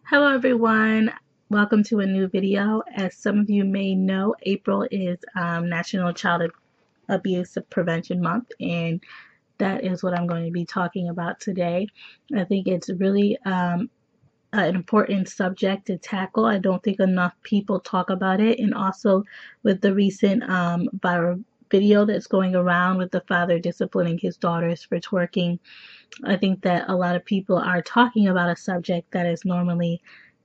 Hello everyone, welcome to a new video. As some of you may know, April is National Child Abuse Prevention Month, and that is what I'm going to be talking about today. I think it's really an important subject to tackle. I don't think enough people talk about it, and also with the recent viral video that's going around with the father disciplining his daughters for twerking, I think that a lot of people are talking about a subject that is normally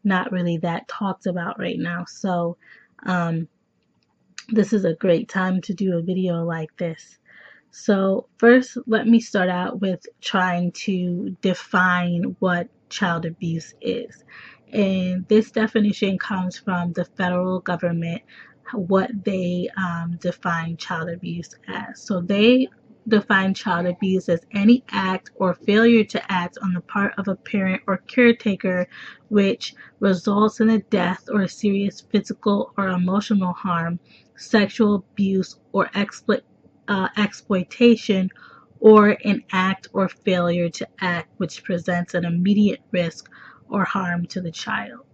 not really that talked about right now. So this is a great time to do a video like this. So first, let me start out with trying to define what child abuse is. And this definition comes from the federal government, what they define child abuse as. So they define child abuse as any act or failure to act on the part of a parent or caretaker which results in a death or serious physical or emotional harm, sexual abuse, or exploitation, or an act or failure to act which presents an immediate risk or harm to the child.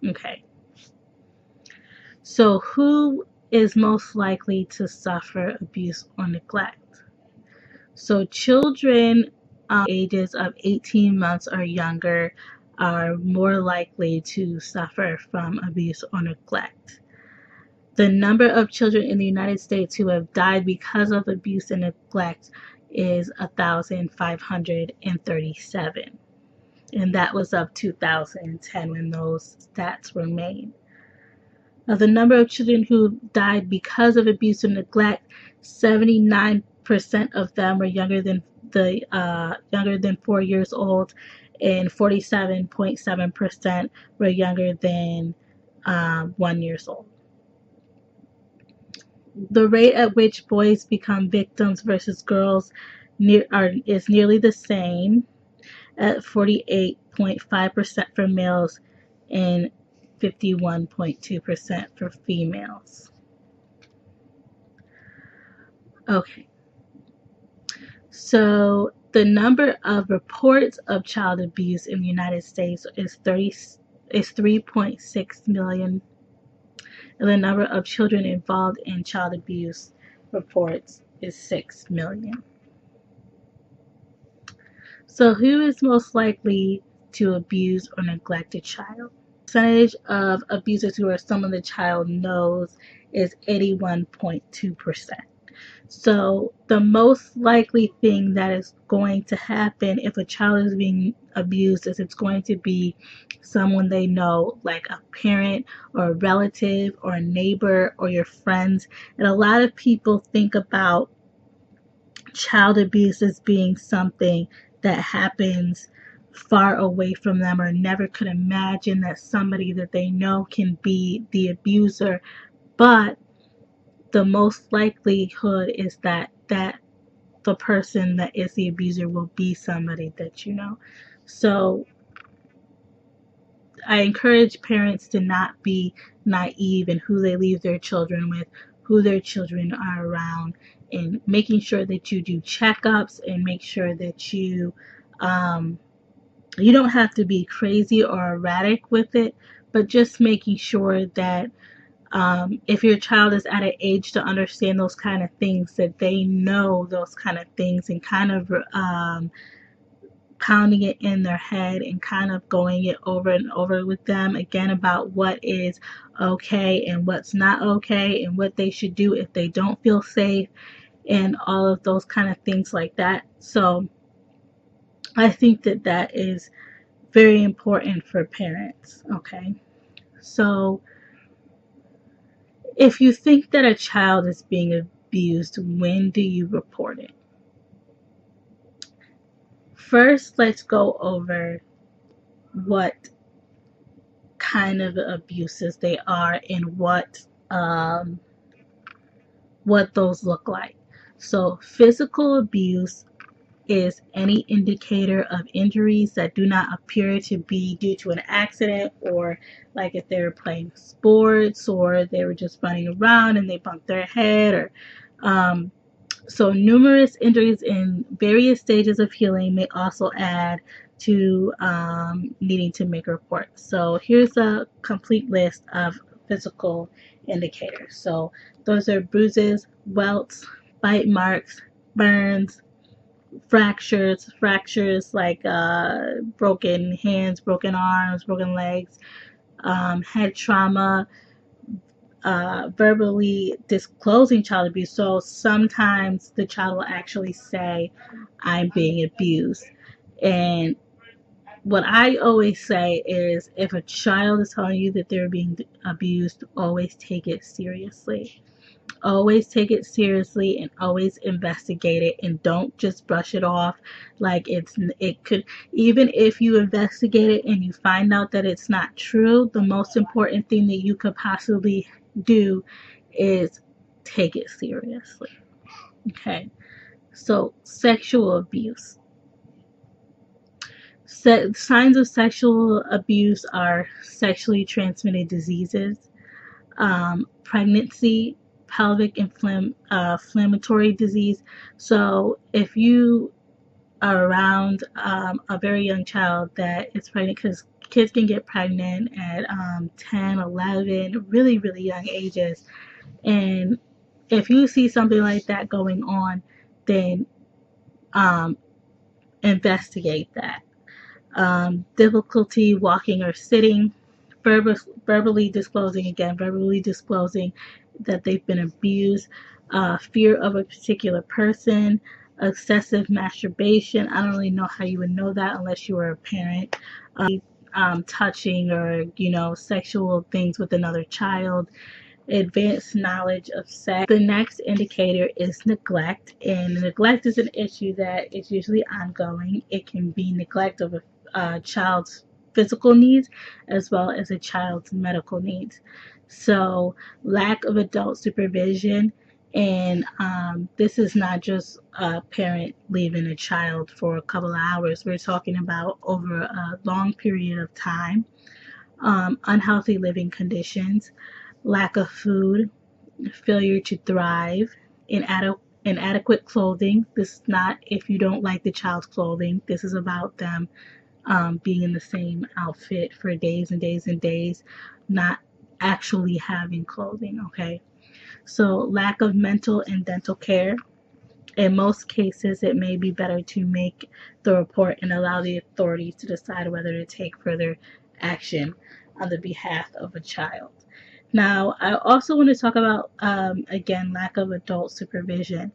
Okay. So who is most likely to suffer abuse or neglect? So children ages of 18 months or younger are more likely to suffer from abuse or neglect. The number of children in the United States who have died because of abuse and neglect is 1,537. And that was of 2010 when those stats were made. Of the number of children who died because of abuse and neglect, 79% of them were younger than 4 years old, and 47.7% were younger than 1 year old. The rate at which boys become victims versus girls is nearly the same, at 48.5% for males and 51.2% for females. Okay, so the number of reports of child abuse in the United States is 3.6 million, and the number of children involved in child abuse reports is 6 million. So who is most likely to abuse or neglect a child? Percentage of abusers who are someone the child knows is 81.2%. So the most likely thing that is going to happen if a child is being abused is it's going to be someone they know, like a parent or a relative or a neighbor or your friends. And a lot of people think about child abuse as being something that happens far away from them, or never could imagine that somebody that they know can be the abuser. But the most likelihood is that the person that is the abuser will be somebody that you know. So I encourage parents to not be naive in who they leave their children with, who their children are around, and making sure that you do checkups and make sure that you don't have to be crazy or erratic with it, but just making sure that if your child is at an age to understand those kind of things, that they know those kind of things, and kind of pounding it in their head and kind of going it over and over with them again about what is okay and what's not okay, and what they should do if they don't feel safe, and all of those kind of things like that. So I think that that is very important for parents. Okay, so if you think that a child is being abused, when do you report it? First, let's go over what kind of abuses they are and what those look like. So physical abuse is any indicator of injuries that do not appear to be due to an accident, or like if they were playing sports or they were just running around and they bumped their head, or so numerous injuries in various stages of healing may also add to needing to make a report. So here's a complete list of physical indicators. So those are bruises, welts, bite marks, burns, fractures like broken hands, broken arms, broken legs, head trauma, verbally disclosing child abuse. So sometimes the child will actually say, I'm being abused. And what I always say is, if a child is telling you that they're being abused, always take it seriously. Always take it seriously and always investigate it, and don't just brush it off like it could. Even if you investigate it and you find out that it's not true, the most important thing that you could possibly do is take it seriously. Okay, so sexual abuse. Signs of sexual abuse are sexually transmitted diseases, pregnancy, pelvic inflammatory disease. So if you are around a very young child that is pregnant, because kids can get pregnant at 10, 11, really, really young ages. And if you see something like that going on, then investigate that. Difficulty walking or sitting, verbally disclosing that they've been abused, fear of a particular person, excessive masturbation. I don't really know how you would know that unless you were a parent. Touching or sexual things with another child, advanced knowledge of sex. The next indicator is neglect, and neglect is an issue that is usually ongoing. It can be neglect of a child's physical needs as well as a child's medical needs. So lack of adult supervision, and this is not just a parent leaving a child for a couple of hours. We're talking about over a long period of time. Unhealthy living conditions, lack of food, failure to thrive, inadequate clothing. This is not if you don't like the child's clothing. This is about them being in the same outfit for days and days and days, not actually having clothing, okay? So lack of mental and dental care. In most cases, it may be better to make the report and allow the authorities to decide whether to take further action on the behalf of a child. Now, I also want to talk about, again, lack of adult supervision.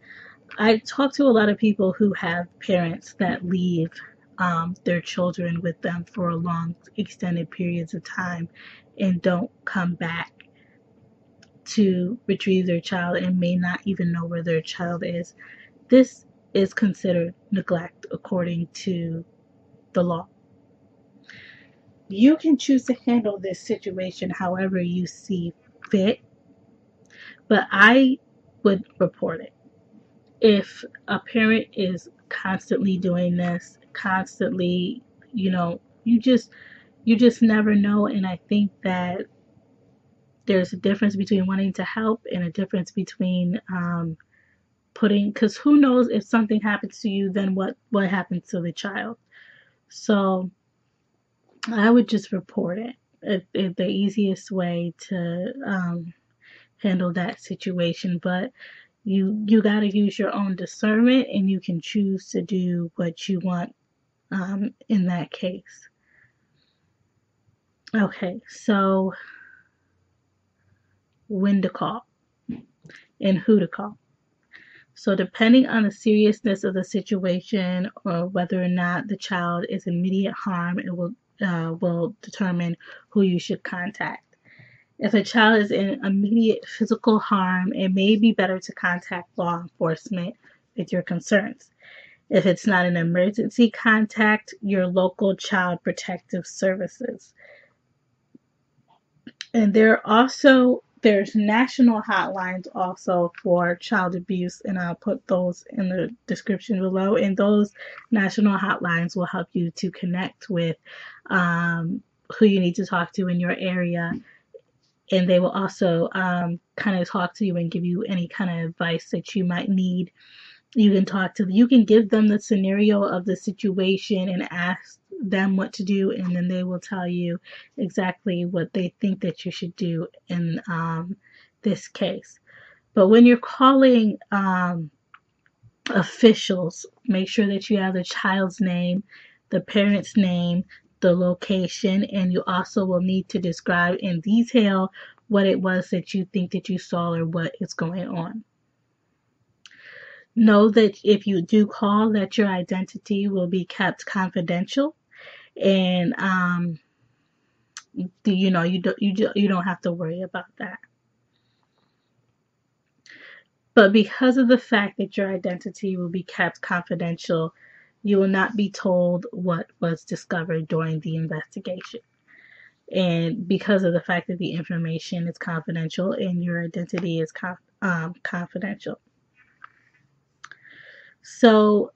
I talk to a lot of people who have parents that leave their children with them for long, extended periods of time and don't come back to retrieve their child and may not even know where their child is. This is considered neglect according to the law. You can choose to handle this situation however you see fit, but I would report it. If a parent is constantly doing this, constantly, you just never know. And I think that there's a difference between wanting to help and a difference between because who knows, if something happens to you, then what happens to the child. So I would just report it. The easiest way to handle that situation. But you got to use your own discernment, and you can choose to do what you want in that case. Okay, so when to call and who to call. So depending on the seriousness of the situation or whether or not the child is in immediate harm, it will determine who you should contact. If a child is in immediate physical harm, it may be better to contact law enforcement with your concerns. If it's not an emergency, contact your local child protective services. And there's national hotlines also for child abuse, and I'll put those in the description below. And those national hotlines will help you to connect with who you need to talk to in your area. And they will also kind of talk to you and give you any kind of advice that you might need. You can give them the scenario of the situation and ask them what to do, and then they will tell you exactly what they think that you should do in this case. But when you're calling officials, make sure that you have the child's name, the parent's name, the location, and you also will need to describe in detail what it was that you think that you saw or what is going on. Know that if you do call, that your identity will be kept confidential, and you don't have to worry about that. But because of the fact that your identity will be kept confidential, you will not be told what was discovered during the investigation. And because of the fact that the information is confidential and your identity is confidential. So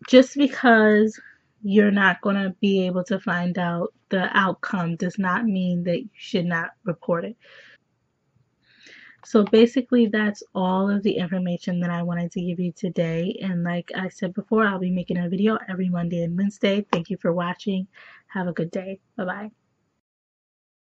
just because you're not going to be able to find out the outcome does not mean that you should not report it. So basically, that's all of the information that I wanted to give you today. And like I said before, I'll be making a video every Monday and Wednesday. Thank you for watching. Have a good day. Bye-bye.